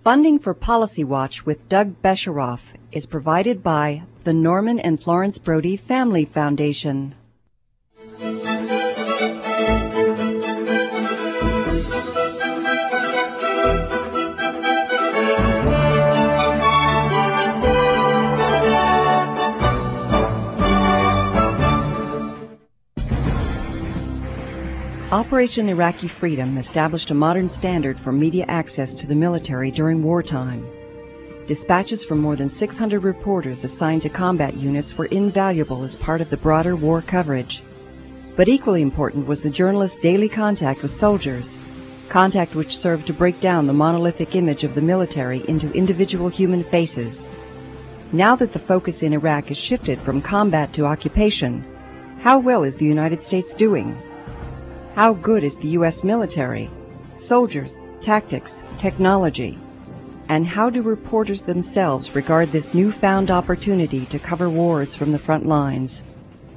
Funding for Policy Watch with Doug Besheroff is provided by the Norman and Florence Brody Family Foundation. Operation Iraqi Freedom established a modern standard for media access to the military during wartime. Dispatches from more than 600 reporters assigned to combat units were invaluable as part of the broader war coverage. But equally important was the journalist's daily contact with soldiers, contact which served to break down the monolithic image of the military into individual human faces. Now that the focus in Iraq has shifted from combat to occupation, how well is the United States doing? How good is the U.S. military, soldiers, tactics, technology? And how do reporters themselves regard this newfound opportunity to cover wars from the front lines?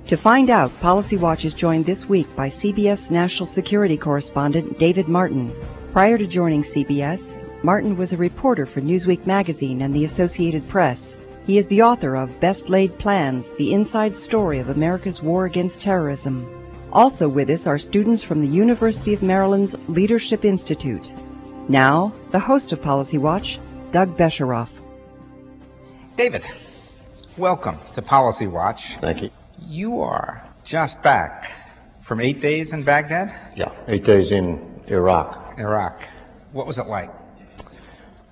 To find out, Policy Watch is joined this week by CBS national security correspondent David Martin. Prior to joining CBS, Martin was a reporter for Newsweek magazine and the Associated Press. He is the author of Best Laid Plans, the inside story of America's war against terrorism. Also with us are students from the University of Maryland's Leadership Institute. Now, the host of Policy Watch, Doug Besheroff. David, welcome to Policy Watch. Thank you. You are just back from 8 days in Baghdad? Yeah, 8 days in Iraq. Iraq. What was it like?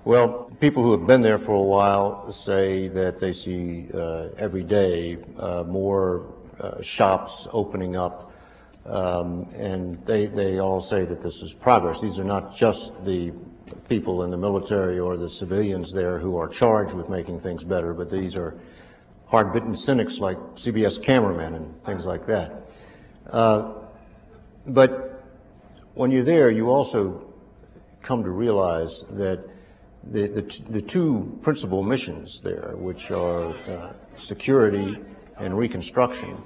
Well, people who have been there for a while say that they see every day more shops opening up. And they all say that this is progress. These are not just the people in the military or the civilians there who are charged with making things better, but these are hard-bitten cynics like CBS cameramen and things like that. But when you're there, you also come to realize that the two principal missions there, which are security and reconstruction,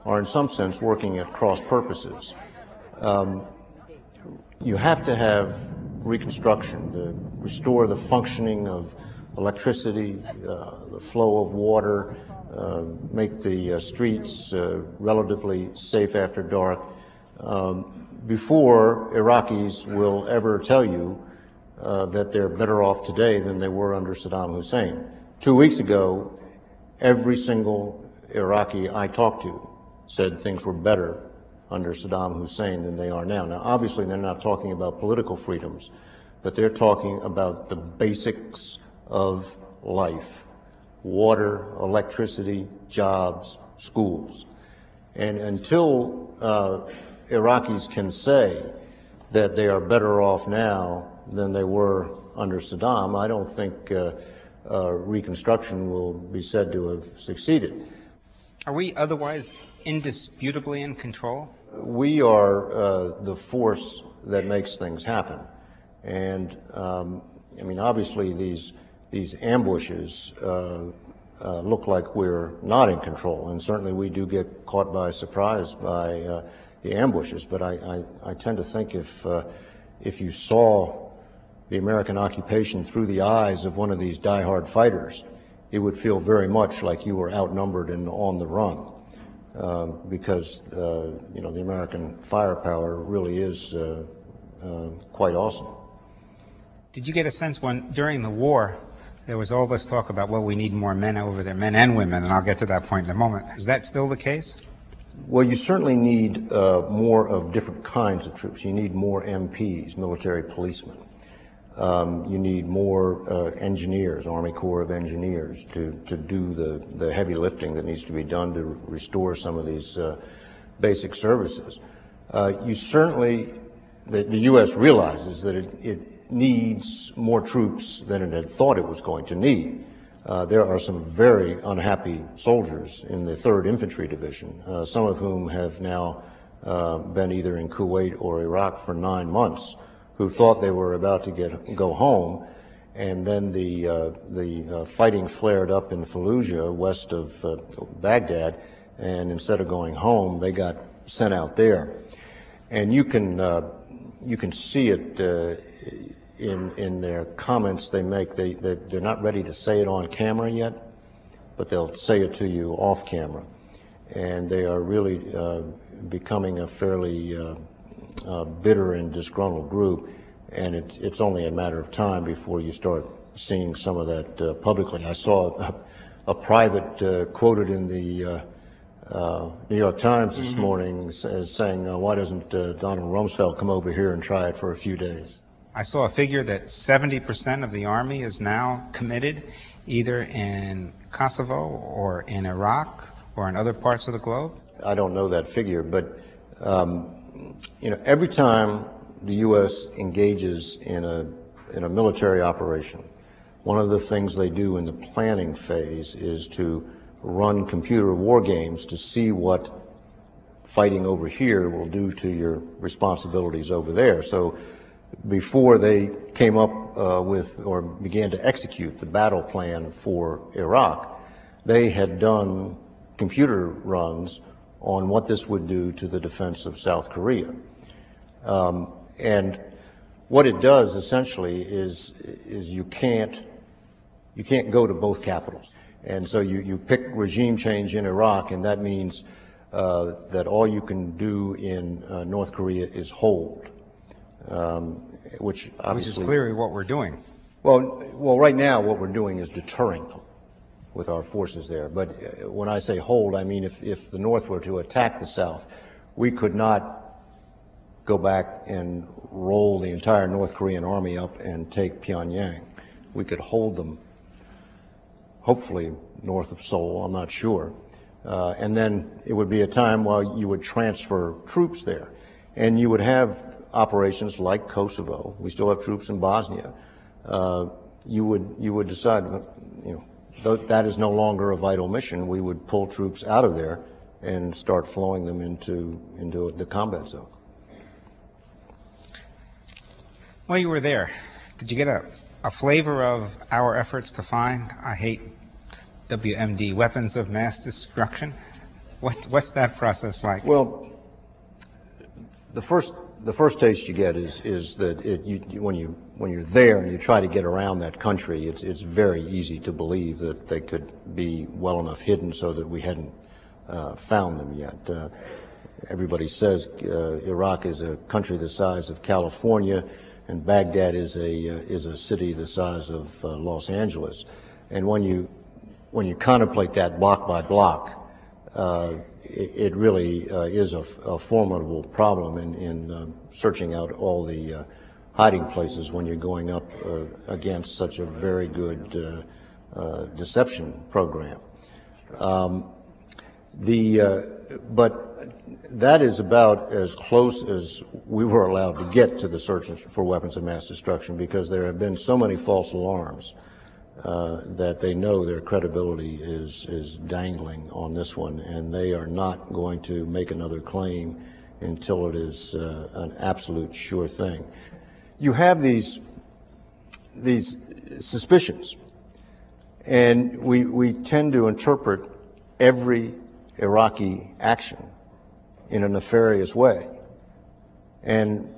are in some sense working at cross purposes. You have to have reconstruction to restore the functioning of electricity, the flow of water, make the streets relatively safe after dark, before Iraqis will ever tell you that they're better off today than they were under Saddam Hussein. 2 weeks ago, every single Iraqi I talked to said things were better under Saddam Hussein than they are now. Now, obviously, they're not talking about political freedoms, but they're talking about the basics of life: water, electricity, jobs, schools. And until Iraqis can say that they are better off now than they were under Saddam, I don't think reconstruction will be said to have succeeded. Are we otherwise indisputably in control? We are the force that makes things happen. And I mean, obviously these ambushes look like we're not in control, and certainly we do get caught by surprise by the ambushes. But I tend to think if you saw the American occupation through the eyes of one of these diehard fighters, it would feel very much like you were outnumbered and on the run. Because you know, the American firepower really is quite awesome. Did you get a sense when, during the war, there was all this talk about, well, we need more men over there, men and women, and I'll get to that point in a moment. Is that still the case? Well, you certainly need more of different kinds of troops. You need more MPs, military policemen. You need more engineers, Army Corps of Engineers, to do the heavy lifting that needs to be done to restore some of these basic services. You certainly, the U.S. realizes that it needs more troops than it had thought it was going to need. There are some very unhappy soldiers in the 3rd Infantry Division, some of whom have now been either in Kuwait or Iraq for 9 months, who thought they were about to go home, and then the fighting flared up in Fallujah, west of Baghdad, and instead of going home, they got sent out there. And you can see it in their comments they make, they're not ready to say it on camera yet, but they'll say it to you off camera. And they are really becoming a fairly bitter and disgruntled group, and it's only a matter of time before you start seeing some of that publicly. I saw a private quoted in the New York Times this morning as saying, why doesn't Donald Rumsfeld come over here and try it for a few days? I saw a figure that 70% of the Army is now committed either in Kosovo or in Iraq or in other parts of the globe. I don't know that figure, but every time the U.S. engages in a military operation, one of the things they do in the planning phase is to run computer war games to see what fighting over here will do to your responsibilities over there. So before they came up with or began to execute the battle plan for Iraq, they had done computer runs on what this would do to the defense of South Korea. And what it does essentially is you can't go to both capitals. And so you pick regime change in Iraq, and that means that all you can do in North Korea is hold, which obviously... Which is clearly what we're doing. Well, right now what we're doing is deterring them with our forces there. But when I say hold, I mean if the North were to attack the South, we could not go back and roll the entire North Korean army up and take Pyongyang. We could hold them, hopefully north of Seoul, I'm not sure. And then it would be a time while you would transfer troops there. And you would have operations like Kosovo. We still have troops in Bosnia. You would decide, that is no longer a vital mission. We would pull troops out of there and start flowing them into the combat zone. While you were there, did you get a flavor of our efforts to find, I hate WMD, weapons of mass destruction? What's that process like? Well, the first taste you get is that when you're there and you try to get around that country, it's very easy to believe that they could be well enough hidden so that we hadn't found them yet. Everybody says Iraq is a country the size of California, and Baghdad is a city the size of Los Angeles. And when you contemplate that block by block, it really is a formidable problem in searching out all the hiding places when you're going up against such a very good deception program. But that is about as close as we were allowed to get to the search for weapons of mass destruction, because there have been so many false alarms that they know their credibility is dangling on this one, and they are not going to make another claim until it is an absolute sure thing. You have these suspicions, and we tend to interpret every Iraqi action in a nefarious way, and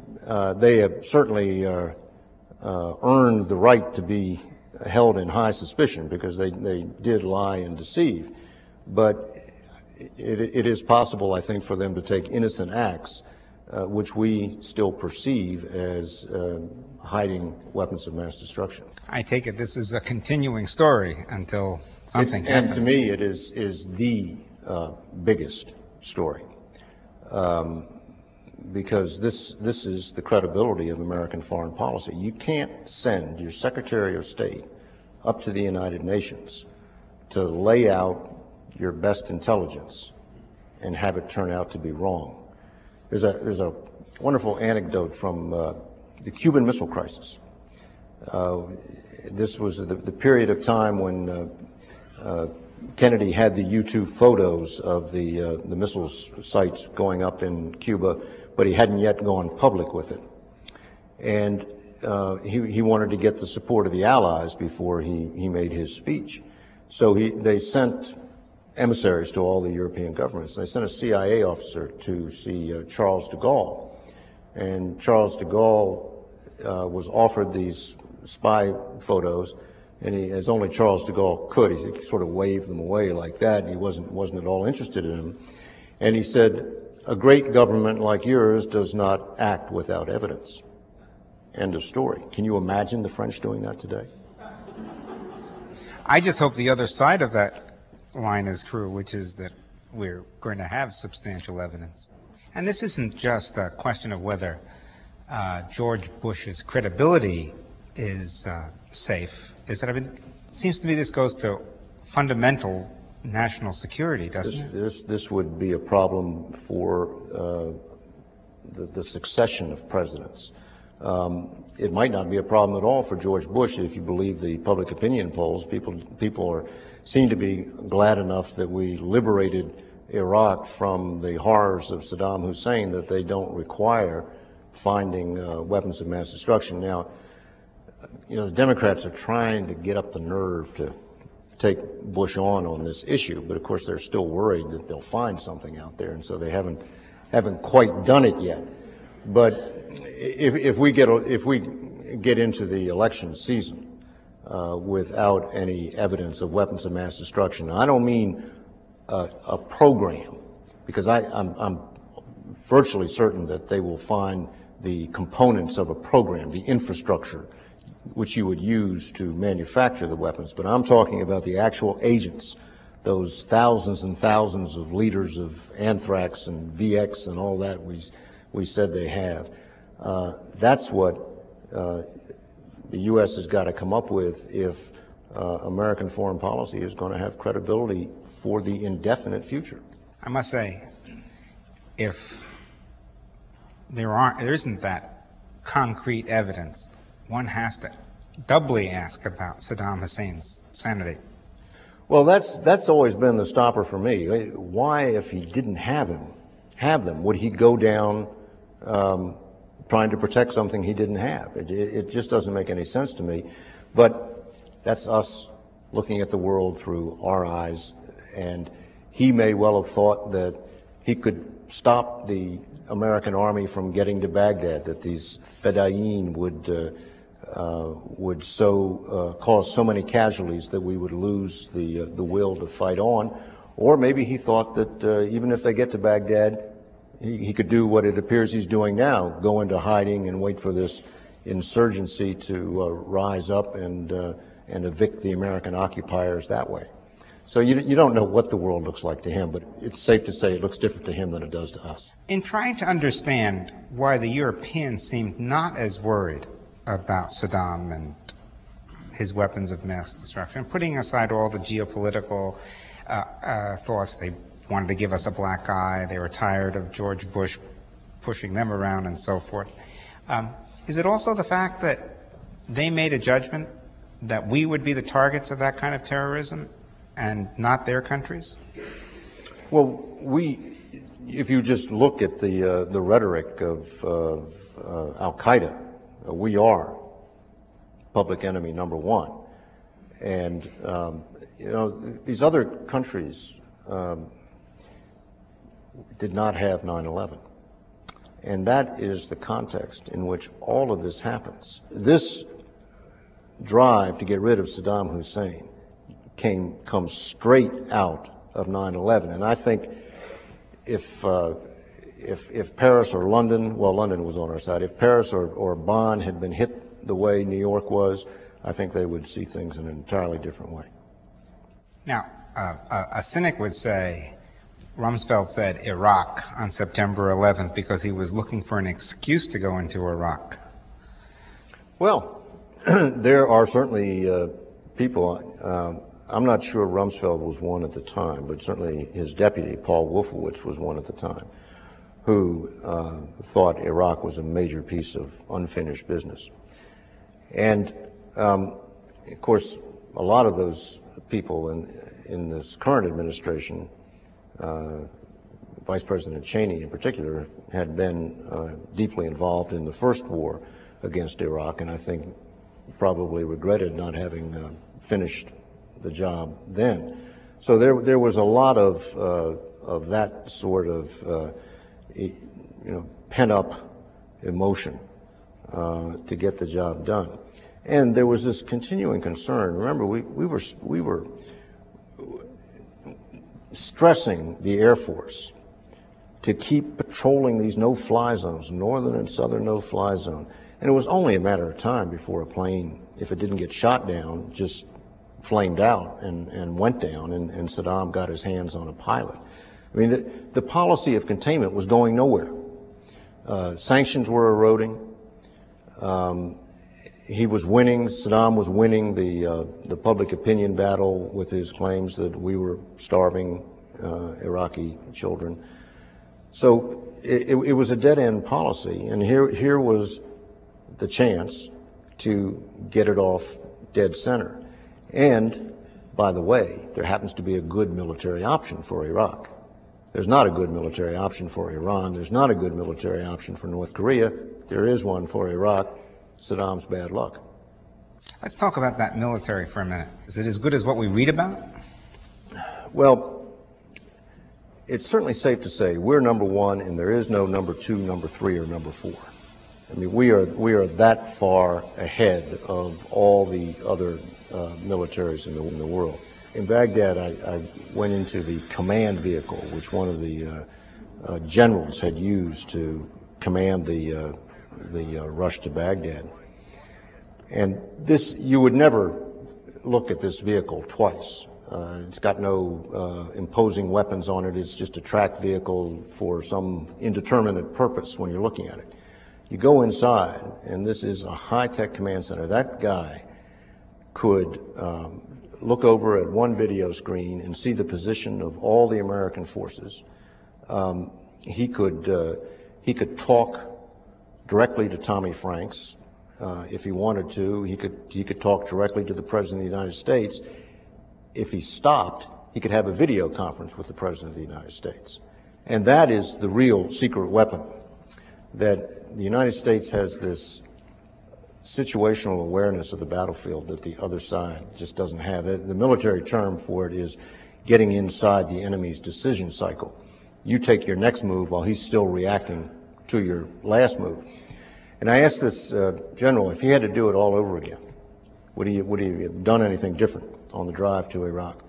they have certainly earned the right to be held in high suspicion because they did lie and deceive. But it is possible, I think, for them to take innocent acts which we still perceive as hiding weapons of mass destruction. I take it this is a continuing story until something happens. And to me, it is the biggest story, because this is the credibility of American foreign policy. You can't send your Secretary of State up to the United Nations to lay out your best intelligence and have it turn out to be wrong. There's a wonderful anecdote from the Cuban Missile Crisis. This was the period of time when Kennedy had the U-2 photos of the missile sites going up in Cuba, but he hadn't yet gone public with it. And he wanted to get the support of the Allies before he made his speech. So they sent emissaries to all the European governments. They sent a CIA officer to see Charles de Gaulle. And Charles de Gaulle was offered these spy photos, and he, as only Charles de Gaulle could, he sort of waved them away like that, and he wasn't at all interested in them. And he said, "A great government like yours does not act without evidence." End of story. Can you imagine the French doing that today? I just hope the other side of that line is true, which is that we're going to have substantial evidence. And this isn't just a question of whether George Bush's credibility is safe. Is it? I mean, it seems to me this goes to fundamental national security, doesn't it? This would be a problem for the succession of presidents. It might not be a problem at all for George Bush if you believe the public opinion polls. People seem to be glad enough that we liberated Iraq from the horrors of Saddam Hussein that they don't require finding weapons of mass destruction. Now, you know, the Democrats are trying to get up the nerve to take Bush on this issue, but of course they're still worried that they'll find something out there, and so they haven't quite done it yet. But if we get into the election season without any evidence of weapons of mass destruction, I don't mean a program, because I'm virtually certain that they will find the components of a program, the infrastructure, which you would use to manufacture the weapons. But I'm talking about the actual agents, those thousands and thousands of liters of anthrax and VX and all that we said they have. That's what the U.S. has got to come up with if American foreign policy is going to have credibility for the indefinite future. I must say, if there isn't that concrete evidence, one has to doubly ask about Saddam Hussein's sanity. Well, that's always been the stopper for me. Why, if he didn't have them, would he go down trying to protect something he didn't have? It just doesn't make any sense to me. But that's us looking at the world through our eyes, and he may well have thought that he could stop the American army from getting to Baghdad, that these Fedayeen would cause so many casualties that we would lose the will to fight on. Or maybe he thought that even if they get to Baghdad, he could do what it appears he's doing now, go into hiding and wait for this insurgency to rise up and evict the American occupiers that way. So you don't know what the world looks like to him, but it's safe to say it looks different to him than it does to us. In trying to understand why the Europeans seemed not as worried about Saddam and his weapons of mass destruction, putting aside all the geopolitical thoughts, they wanted to give us a black eye, they were tired of George Bush pushing them around and so forth. Is it also the fact that they made a judgment that we would be the targets of that kind of terrorism and not their countries? Well, if you just look at the rhetoric of Al-Qaeda, we are public enemy number one. And, you know, these other countries did not have 9/11. And that is the context in which all of this happens. This drive to get rid of Saddam Hussein comes straight out of 9/11. And I think if Paris or London, well, London was on our side, if Paris or Bonn had been hit the way New York was, I think they would see things in an entirely different way. Now, a cynic would say, Rumsfeld said Iraq on September 11th because he was looking for an excuse to go into Iraq. Well, there are certainly people, I'm not sure Rumsfeld was one at the time, but certainly his deputy, Paul Wolfowitz, was one at the time, who thought Iraq was a major piece of unfinished business. And, of course, a lot of those people in this current administration, Vice President Cheney in particular, had been deeply involved in the first war against Iraq, and I think probably regretted not having finished the job then. So there was a lot of that sort of pent-up emotion to get the job done. And there was this continuing concern. Remember, we were stressing the Air Force to keep patrolling these no-fly zones, northern and southern no-fly zone. And it was only a matter of time before a plane, if it didn't get shot down, just flamed out and went down, and Saddam got his hands on a pilot. I mean, the policy of containment was going nowhere. Sanctions were eroding. He was winning, Saddam was winning the public opinion battle with his claims that we were starving Iraqi children. So it was a dead-end policy, and here was the chance to get it off dead center. And, by the way, there happens to be a good military option for Iraq. There's not a good military option for Iran. There's not a good military option for North Korea. There is one for Iraq. Saddam's bad luck. Let's talk about that military for a minute. Is it as good as what we read about? Well, it's certainly safe to say we're number one, and there is no number two, number three, or number four. I mean, we are that far ahead of all the other militaries in the world. In Baghdad, I went into the command vehicle, which one of the generals had used to command the rush to Baghdad. And this, you would never look at this vehicle twice. It's got no imposing weapons on it. It's just a tracked vehicle for some indeterminate purpose when you're looking at it. You go inside, and this is a high-tech command center. That guy could look over at one video screen and see the position of all the American forces. He could talk directly to Tommy Franks if he wanted to. He could talk directly to the President of the United States. If he stopped, he could have a video conference with the President of the United States. And that is the real secret weapon, that the United States has this situational awareness of the battlefield that the other side just doesn't have. The military term for it is getting inside the enemy's decision cycle. You take your next move while he's still reacting to your last move. And I asked this general if he had to do it all over again, would he have done anything different on the drive to Iraq?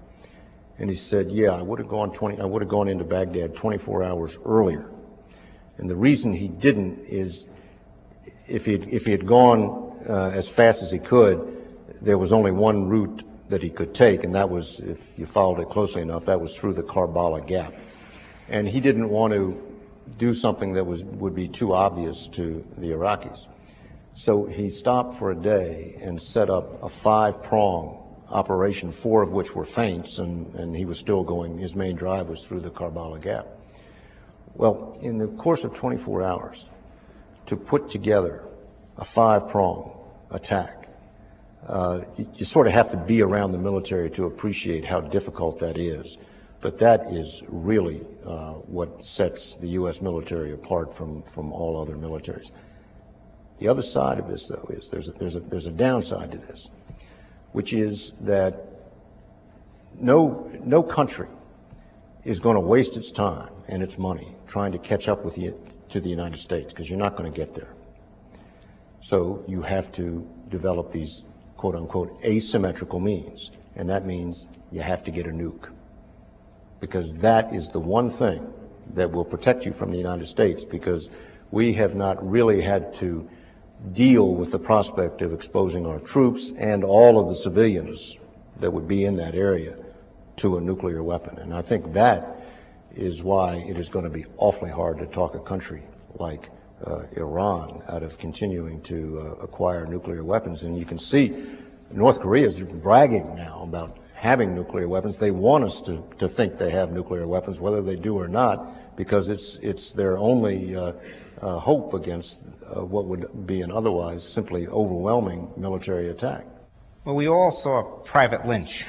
And he said, yeah, I would have gone into Baghdad 24 hours earlier. And the reason he didn't is if he had gone as fast as he could, there was only one route that he could take, and that was, if you followed it closely enough, that was through the Karbala Gap. And he didn't want to do something that would be too obvious to the Iraqis. So he stopped for a day and set up a 5-prong operation, 4 of which were feints, and he was still going, his main drive was through the Karbala Gap. Well, in the course of 24 hours, to put together a 5-prong attack, you sort of have to be around the military to appreciate how difficult that is. But that is really what sets the U.S. military apart from all other militaries. The other side of this, though, is there's a downside to this, which is that no country is going to waste its time and its money trying to catch up to the United States, because you're not going to get there. So you have to develop these quote-unquote asymmetrical means, and that means you have to get a nuke, because that is the one thing that will protect you from the United States, because we have not really had to deal with the prospect of exposing our troops and all of the civilians that would be in that area to a nuclear weapon. And I think that is why it is going to be awfully hard to talk a country like Iran out of continuing to acquire nuclear weapons. And you can see North Korea is bragging now about having nuclear weapons. They want us to think they have nuclear weapons, whether they do or not, because it's their only hope against what would be an otherwise simply overwhelming military attack. Well, we all saw Private Lynch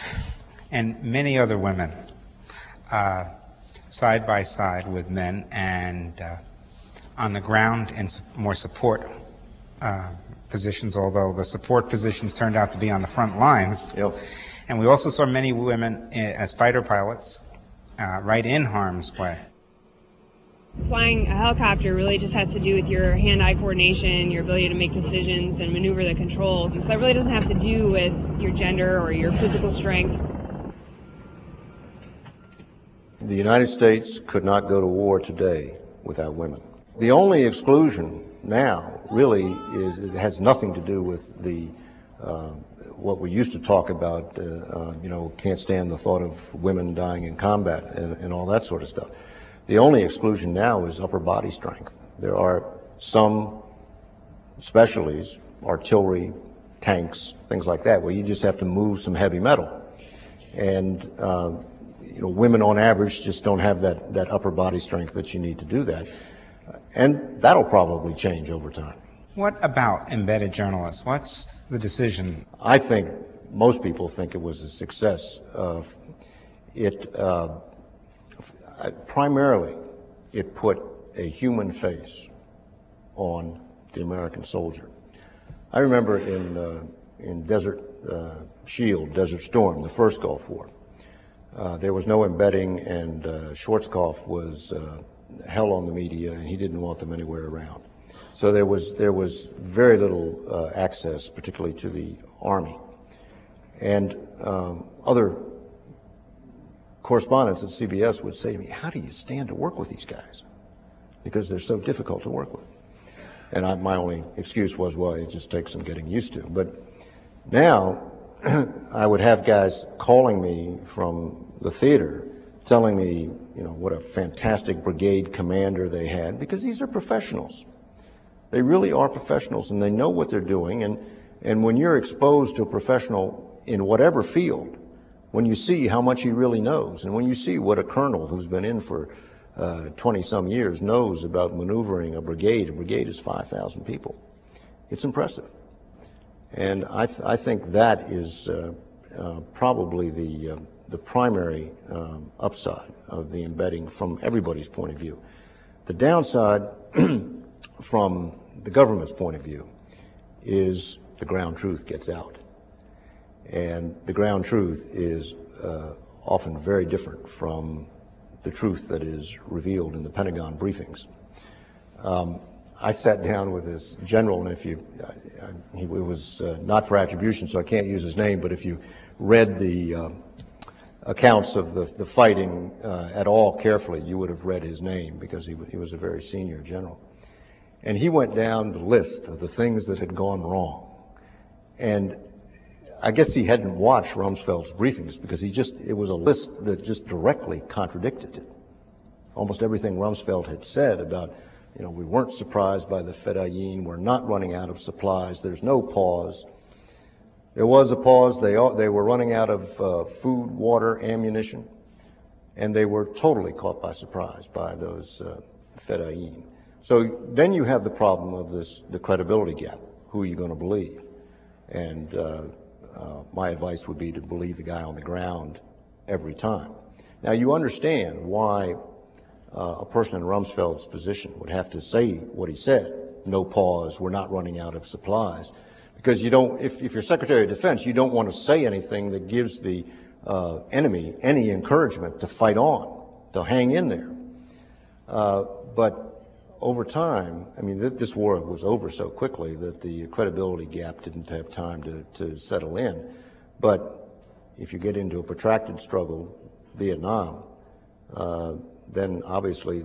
and many other women side by side with men, and on the ground in more support positions, although the support positions turned out to be on the front lines. Yep. And we also saw many women as fighter pilots right in harm's way. Flying a helicopter really just has to do with your hand-eye coordination, your ability to make decisions and maneuver the controls. And so that really doesn't have to do with your gender or your physical strength. The United States could not go to war today without women. The only exclusion now really has nothing to do with the what we used to talk about, can't stand the thought of women dying in combat and all that sort of stuff. The only exclusion now is upper body strength. There are some specialties, artillery, tanks, things like that, where you just have to move some heavy metal. And women on average just don't have that upper body strength that you need to do that. And that'll probably change over time. What about embedded journalists? What's the decision? I think most people think it was a success. Primarily, it put a human face on the American soldier. I remember in Desert Shield, Desert Storm, the first Gulf War, there was no embedding, and Schwarzkopf was hell on the media, and he didn't want them anywhere around. So there was very little access, particularly to the Army. And other correspondents at CBS would say to me, how do you stand to work with these guys? Because they're so difficult to work with. And my only excuse was, well, it just takes some getting used to. But now I would have guys calling me from the theater telling me, what a fantastic brigade commander they had, because these are professionals. They really are professionals, and they know what they're doing. And when you're exposed to a professional in whatever field, when you see how much he really knows, and when you see what a colonel who's been in for 20-some years knows about maneuvering a brigade is 5,000 people. It's impressive. And I think that is probably the primary upside of the embedding from everybody's point of view. The downside from the government's point of view is the ground truth gets out. And the ground truth is often very different from the truth that is revealed in the Pentagon briefings. I sat down with this general, and it was not for attribution, so I can't use his name, but if you read the accounts of the fighting at all carefully, you would have read his name, because he was a very senior general. And he went down the list of the things that had gone wrong. And I guess he hadn't watched Rumsfeld's briefings, because it was a list that just directly contradicted it. Almost everything Rumsfeld had said about, we weren't surprised by the Fedayeen, we're not running out of supplies, there's no pause. There was a pause, they were running out of food, water, ammunition, and they were totally caught by surprise by those Fedayeen. So then you have the problem of the credibility gap. Who are you going to believe? And my advice would be to believe the guy on the ground every time. Now, you understand why a person in Rumsfeld's position would have to say what he said, no pause, we're not running out of supplies. Because if you're Secretary of Defense, you don't want to say anything that gives the enemy any encouragement to fight on, to hang in there. But over time, this war was over so quickly that the credibility gap didn't have time to settle in. But if you get into a protracted struggle, Vietnam, then obviously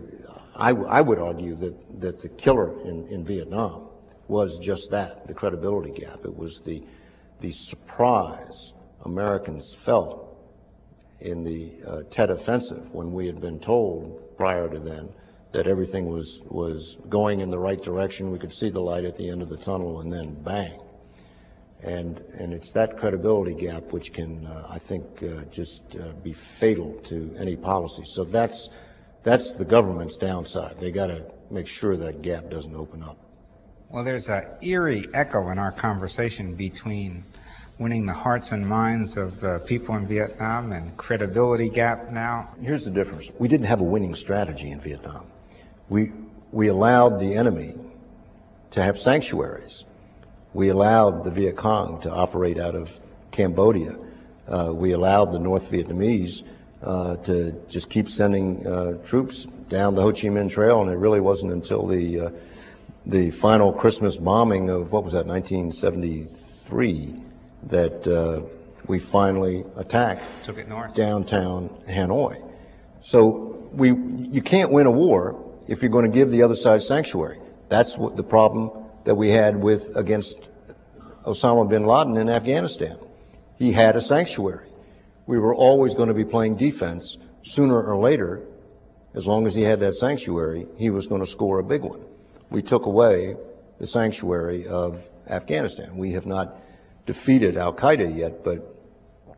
I would argue that the killer in Vietnam was just that, the credibility gap. It was the surprise Americans felt in the Tet Offensive, when we had been told prior to then that everything was going in the right direction. We could see the light at the end of the tunnel, and then bang. And it's that credibility gap which can, I think, just be fatal to any policy. So that's the government's downside. They got to make sure that gap doesn't open up. Well, there's an eerie echo in our conversation between winning the hearts and minds of the people in Vietnam and credibility gap now. Here's the difference. We didn't have a winning strategy in Vietnam. We allowed the enemy to have sanctuaries. We allowed the Viet Cong to operate out of Cambodia. We allowed the North Vietnamese to just keep sending troops down the Ho Chi Minh Trail, and it really wasn't until the final Christmas bombing of, what was that, 1973, that we finally attacked downtown Hanoi. So you can't win a war if you're going to give the other side sanctuary. That's what the problem that we had against Osama bin Laden in Afghanistan. He had a sanctuary. We were always going to be playing defense. Sooner or later, as long as he had that sanctuary, he was going to score a big one. We took away the sanctuary of Afghanistan. We have not defeated Al-Qaeda yet, but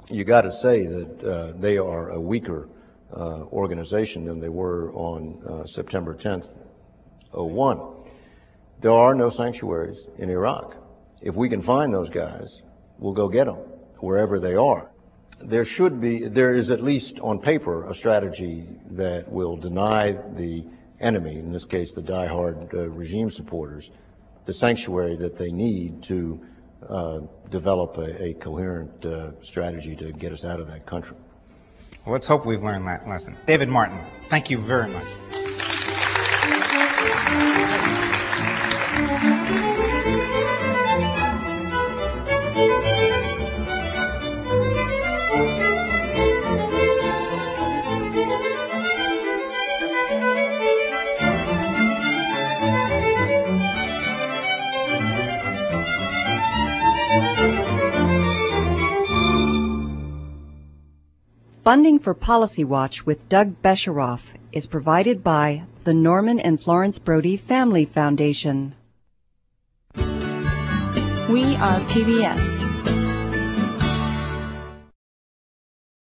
you got to say that they are a weaker organization than they were on September 10th, 2001. There are no sanctuaries in Iraq. If we can find those guys, we'll go get them wherever they are. There is at least on paper a strategy that will deny the enemy, in this case the diehard regime supporters, the sanctuary that they need to develop a coherent strategy to get us out of that country. Well, let's hope we've learned that lesson. David Martin, thank you very much. Funding for Policy Watch with Doug Besheroff is provided by the Norman and Florence Brody Family Foundation. We are PBS.